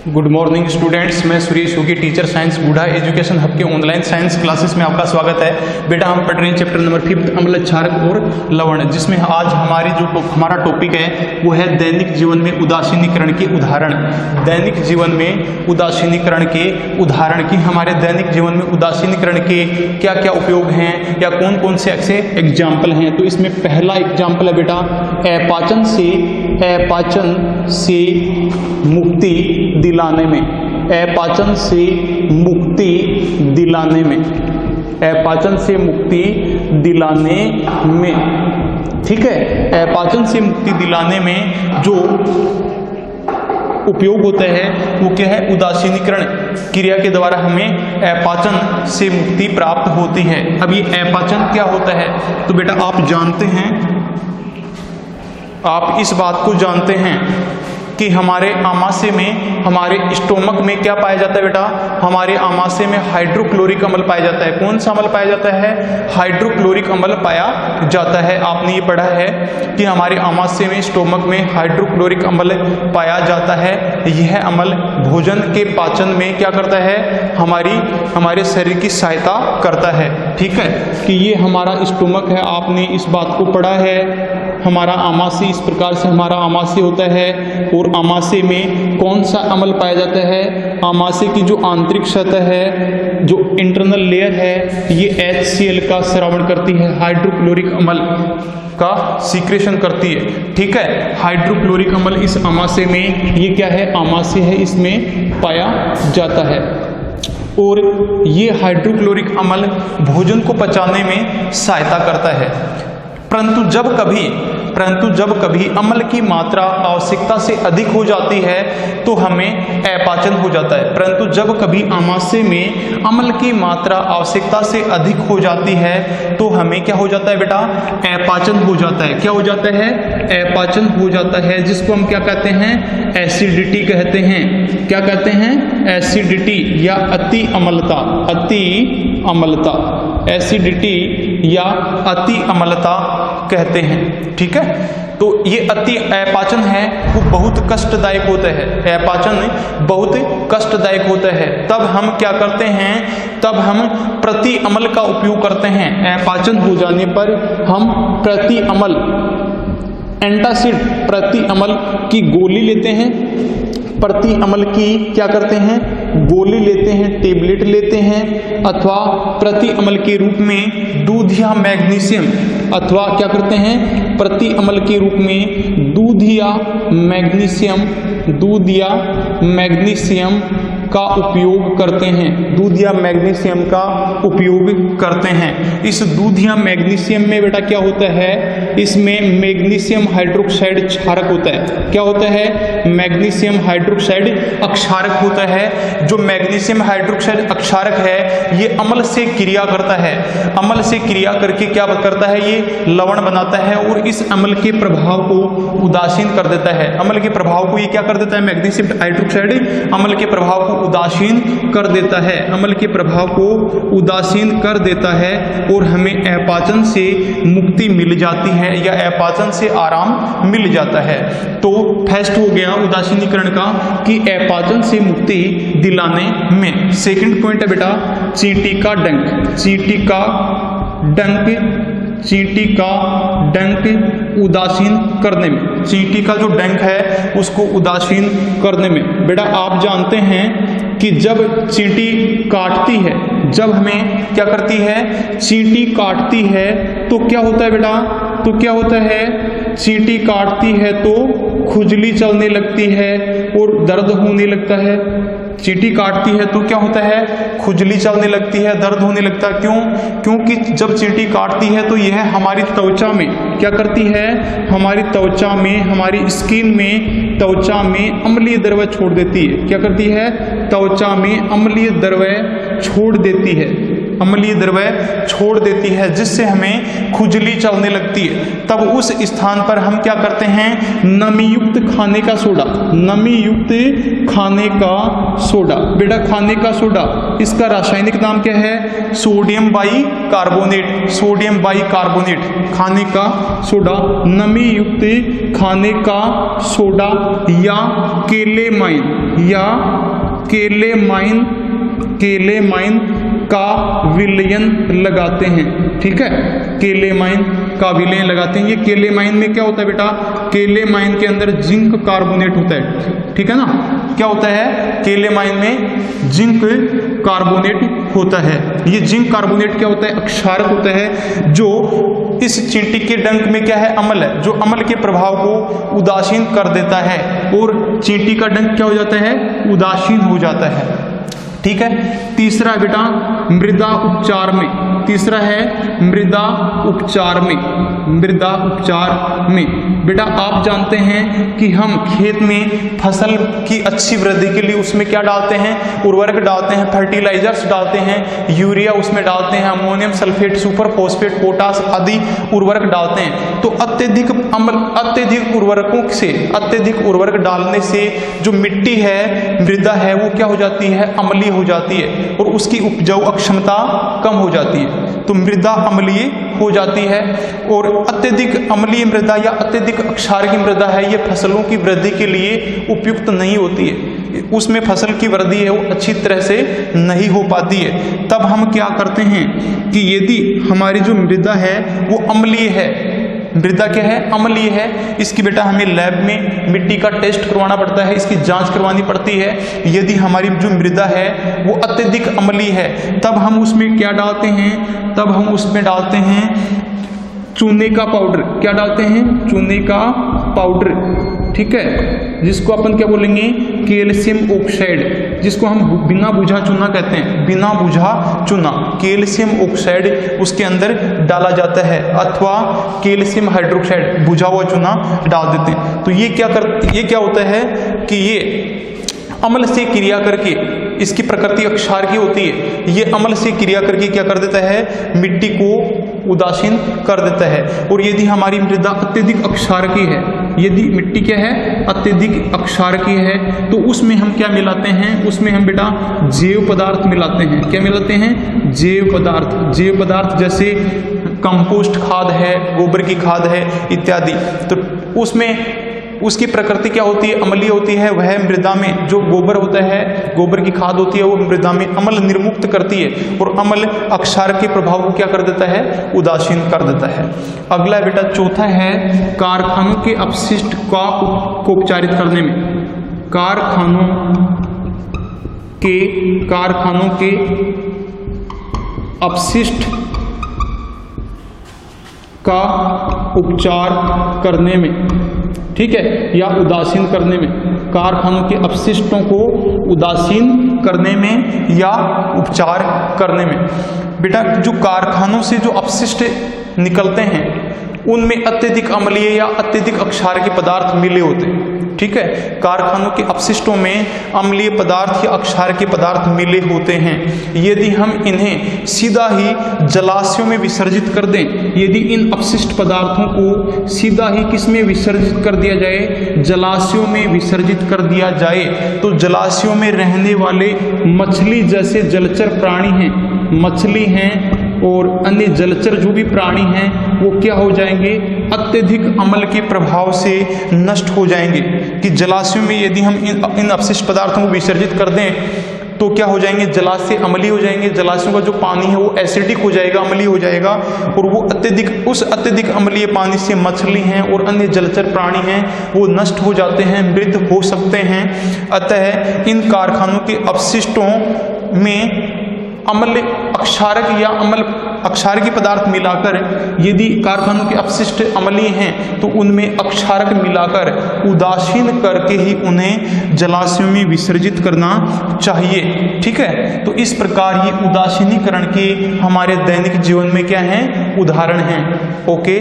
Good morning students, मैं सुरेश योगी, teacher science बूढ़ा education hub के ऑनलाइन साइंस क्लासेस में आपका स्वागत है। बेटा हम पढ़ रहे हैं चैप्टर नंबर 5 अम्ल, क्षारक और लवण, जिसमें आज हमारा टॉपिक है वो है दैनिक जीवन में उदासीनीकरण के उदाहरण। दैनिक जीवन में उदासीनीकरण के उदाहरण की हमारे दैनिक जीवन में उदासीनीकरण के क्या क्या उपयोग हैं या कौन कौन से ऐसे एग्जाम्पल हैं। तो इसमें पहला एग्जाम्पल है बेटा अपाचन से मुक्ति दिलाने में। अपाचन से मुक्ति दिलाने में, अपाचन से मुक्ति दिलाने में, ठीक है। अपाचन से मुक्ति दिलाने में जो उपयोग होता है वो क्या है, उदासीनीकरण क्रिया के द्वारा हमें अपाचन से मुक्ति प्राप्त होती है। अब ये अपाचन क्या होता है, तो बेटा आप जानते हैं, आप इस बात को जानते हैं कि हमारे आमाशय में, हमारे स्टोमक में क्या पाया जाता है बेटा, हमारे आमाशय में हाइड्रोक्लोरिक अम्ल पाया जाता है। कौन सा अम्ल पाया जाता है, हाइड्रोक्लोरिक अम्ल पाया जाता है। आपने ये पढ़ा है कि हमारे आमाशय में, स्टोमक में हाइड्रोक्लोरिक अम्ल पाया जाता है। यह अम्ल भोजन के पाचन में क्या करता है, हमारे शरीर की सहायता करता है, ठीक है। कि ये हमारा स्टोमक है, आपने इस बात को पढ़ा है। हमारा आमाशय इस प्रकार से हमारा आमाशय होता है और आमाशय में कौन सा अम्ल पाया जाता है, आमाशय की जो आंतरिक सतह है, जो इंटरनल लेयर है, ये HCl का स्रावण करती है, हाइड्रोक्लोरिक अम्ल का सीक्रेशन करती है, ठीक है। हाइड्रोक्लोरिक अम्ल इस आमाशय में, ये क्या है, आमाशय है, इसमें पाया जाता है। और ये हाइड्रोक्लोरिक अम्ल भोजन को पचाने में सहायता करता है। परंतु जब कभी अम्ल की मात्रा आवश्यकता से अधिक हो जाती है तो हमें अपाचन हो जाता है। परंतु जब कभी आमाशय में अम्ल की मात्रा आवश्यकता से अधिक हो जाती है तो हमें क्या हो जाता है बेटा, अपाचन हो जाता है। क्या हो जाता है, अपाचन हो जाता है, जिसको हम क्या कहते हैं, एसिडिटी कहते हैं। क्या कहते हैं, एसिडिटी या अति अम्लता, अति अम्लता, एसिडिटी या अति अम्लता कहते हैं, ठीक है। तो ये अति अपाचन है वो बहुत कष्टदायक होता है, अपाचन बहुत कष्टदायक होता है। तब हम क्या करते हैं, तब हम प्रति अम्ल का उपयोग करते हैं। अपाचन हो जाने पर हम प्रति अम्ल, एंटासिड, प्रति अम्ल की गोली लेते हैं, प्रति अम्ल की क्या करते हैं, गोली लेते हैं, टेबलेट लेते हैं, अथवा प्रति अम्ल के रूप में दूध या मैग्नीशियम, अथवा क्या करते हैं, प्रति अम्ल के रूप में दूध या मैग्नीशियम का उपयोग करते हैं, दूध या मैग्नीशियम का उपयोग करते हैं। इस दूध या मैग्नीशियम में बेटा क्या होता है, इसमें मैग्नीशियम हाइड्रोक्साइड क्षारक होता है। क्या होता है, मैग्नीशियम हाइड्रोक्साइड अक्षारक होता है। जो मैग्नीशियम हाइड्रोक्साइड अक्षारक है ये अम्ल से क्रिया करता है, अम्ल से क्रिया करके क्या करता है, ये लवण बनाता है और इस अम्ल के प्रभाव को उदासीन कर देता है। अम्ल के प्रभाव को ये क्या कर देता है, मैग्नीशियम हाइड्रोक्साइड अम्ल के प्रभाव को उदासीन कर देता है, अम्ल के प्रभाव को उदासीन कर देता है और हमें अपाचन से मुक्ति मिल जाती है या अपाचन से आराम मिल जाता है। तो फर्स्ट हो गया उदासीनीकरण का कि अपाचन से मुक्ति दिलाने में। सेकंड पॉइंट है बेटा चींटी का डंक, चींटी का डंक उदासीन करने में, चींटी का जो डंक है उसको उदासीन करने में। बेटा आप जानते हैं कि जब चींटी काटती है, जब हमें क्या करती है, चींटी काटती है तो क्या होता है बेटा, तो क्या होता है, चींटी काटती है तो खुजली चलने लगती है और दर्द होने लगता है। चींटी काटती है तो क्या होता है, खुजली चलने लगती है, दर्द होने लगता है। क्यों, क्योंकि जब चींटी काटती है तो यह हमारी त्वचा में क्या करती है, हमारी त्वचा में, हमारी स्किन में, त्वचा में अम्लीय द्रव्य छोड़ देती है। क्या करती है, त्वचा में अम्लीय द्रव्य छोड़ देती है। अम्लीय द्रव्य छोड़ देती है, जिससे हमें खुजली चलने लगती है। तब उस स्थान पर हम क्या करते हैं, नमीयुक्त खाने का सोडा, नमीयुक्त खाने का सोडा। बेटा खाने का सोडा, इसका रासायनिक नाम क्या है, सोडियम बाइकार्बोनेट, सोडियम बाइकार्बोनेट खाने का सोडा, नमीयुक्त खाने का सोडा या केलेमाइन, या केलेमाइन, केलेमाइन का विलयन लगाते हैं। ठीक है, केलेमाइन का विलयन लगाते हैं। ये केलेमाइन में क्या होता है बेटा, केलेमाइन के अंदर जिंक कार्बोनेट होता है। ठीक है ना, क्या होता है, केलेमाइन में जिंक कार्बोनेट होता है। ये जिंक कार्बोनेट क्या होता है, अक्षारक होता है, जो इस चींटी के डंक में क्या है, अम्ल है, जो अम्ल के प्रभाव को उदासीन कर देता है और चींटी का डंक क्या हो जाता है, उदासीन हो जाता है। ठीक है, तीसरा बेटा मृदा उपचार में, तीसरा है मृदा उपचार में, मृदा उपचार में बेटा आप जानते हैं कि हम खेत में फसल की अच्छी वृद्धि के लिए उसमें क्या डालते हैं, उर्वरक डालते हैं, फर्टिलाइजर्स डालते हैं, यूरिया उसमें डालते हैं, ammonium sulphate, super phosphate, potash आदि उर्वरक डालते हैं। तो अत्यधिक अत्यधिक उर्वरकों से, अत्यधिक उर्वरक डालने से जो मिट्टी है, मृदा है, वो क्या हो जाती है, अम्लीय हो जाती है और उसकी उपजाऊ अक्षमता कम हो जाती है। तो मृदा अम्लीय हो जाती है और अत्यधिक अम्लीय मृदा या अत्यधिक क्षारीय मृदा है, ये फसलों की वृद्धि के लिए उपयुक्त नहीं होती है, उसमें फसल की वृद्धि है वो अच्छी तरह से नहीं हो पाती है। तब हम क्या करते हैं कि यदि हमारी जो मृदा है वो अम्लीय है, मृदा क्या है, अम्लीय है, इसकी बेटा हमें लैब में मिट्टी का टेस्ट करवाना पड़ता है, इसकी जांच करवानी पड़ती है। यदि हमारी जो मृदा है वो अत्यधिक अम्लीय है, तब हम उसमें क्या डालते हैं, तब हम उसमें डालते हैं चूने का पाउडर। क्या डालते हैं, चूने का पाउडर। ठीक है, जिसको अपन क्या बोलेंगे, कैल्शियम ऑक्साइड, जिसको हम बिना बुझा चूना कहते हैं, बिना बुझा चूना, कैल्शियम ऑक्साइड उसके अंदर डाला जाता है, अथवा कैल्शियम हाइड्रोक्साइड बुझा हुआ चूना डाल देते हैं। तो ये क्या होता है कि ये अम्ल से क्रिया करके, इसकी प्रकृति अक्षार की होती है, ये अम्ल से क्रिया करके क्या कर देता है, मिट्टी को उदासीन कर देता है। और यदि हमारी मृदा अत्यधिक अक्षार की है, यदि मिट्टी क्या है, अत्यधिक अक्षार की है, तो उसमें हम क्या मिलाते हैं, उसमें हम बेटा जैव पदार्थ मिलाते हैं। क्या मिलाते हैं, जैव पदार्थ। जैव पदार्थ जैसे कंपोस्ट खाद है, गोबर की खाद है इत्यादि। तो उसमें उसकी प्रकृति क्या होती है, अम्लीय होती है। वह मृदा में जो गोबर होता है, गोबर की खाद होती है, वो मृदा में अम्ल निर्मुक्त करती है और अम्ल अक्षार के प्रभाव को क्या कर देता है, उदासीन कर देता है। अगला बेटा चौथा है कारखानों के अपशिष्ट को उपचारित करने में, कारखानों के अपशिष्ट का उपचार करने में, ठीक है, या उदासीन करने में, कारखानों के अपशिष्टों को उदासीन करने में या उपचार करने में। बेटा जो कारखानों से जो अपशिष्ट निकलते हैं उनमें अत्यधिक अम्लीय या अत्यधिक क्षार के पदार्थ मिले होते हैं। ठीक है, कारखानों के अपशिष्टों में अम्लीय पदार्थ या क्षार के पदार्थ मिले होते हैं। यदि हम इन्हें सीधा ही जलाशयों में विसर्जित कर दें, यदि इन अपशिष्ट पदार्थों को सीधा ही किसमें विसर्जित कर दिया जाए, जलाशयों में विसर्जित कर दिया जाए, तो जलाशयों में रहने वाले मछली जैसे जलचर प्राणी हैं, मछली हैं और अन्य जलचर जो भी प्राणी हैं वो क्या हो जाएंगे, अत्यधिक अम्ल के प्रभाव से नष्ट हो जाएंगे। कि जलाशयों में यदि हम इन अपशिष्ट पदार्थों को विसर्जित कर दें तो क्या हो जाएंगे, जलाशय अम्लीय हो जाएंगे, जलाशयों का जो पानी है वो एसिडिक हो जाएगा, अम्लीय हो जाएगा और वो उस अत्यधिक अम्लीय पानी से मछली हैं और अन्य जलचर प्राणी हैं वो नष्ट हो जाते हैं, मृत हो सकते हैं। अतः इन कारखानों के अपशिष्टों में अम्ल अक्षारक या अम्ल अक्षारकी पदार्थ मिलाकर, यदि कारखानों के अपशिष्ट अम्लीय हैं तो उनमें अक्षारक मिलाकर उदासीन करके ही उन्हें जलाशयों में विसर्जित करना चाहिए। ठीक है, तो इस प्रकार ये उदासीनीकरण के हमारे दैनिक जीवन में क्या हैं, उदाहरण हैं। ओके।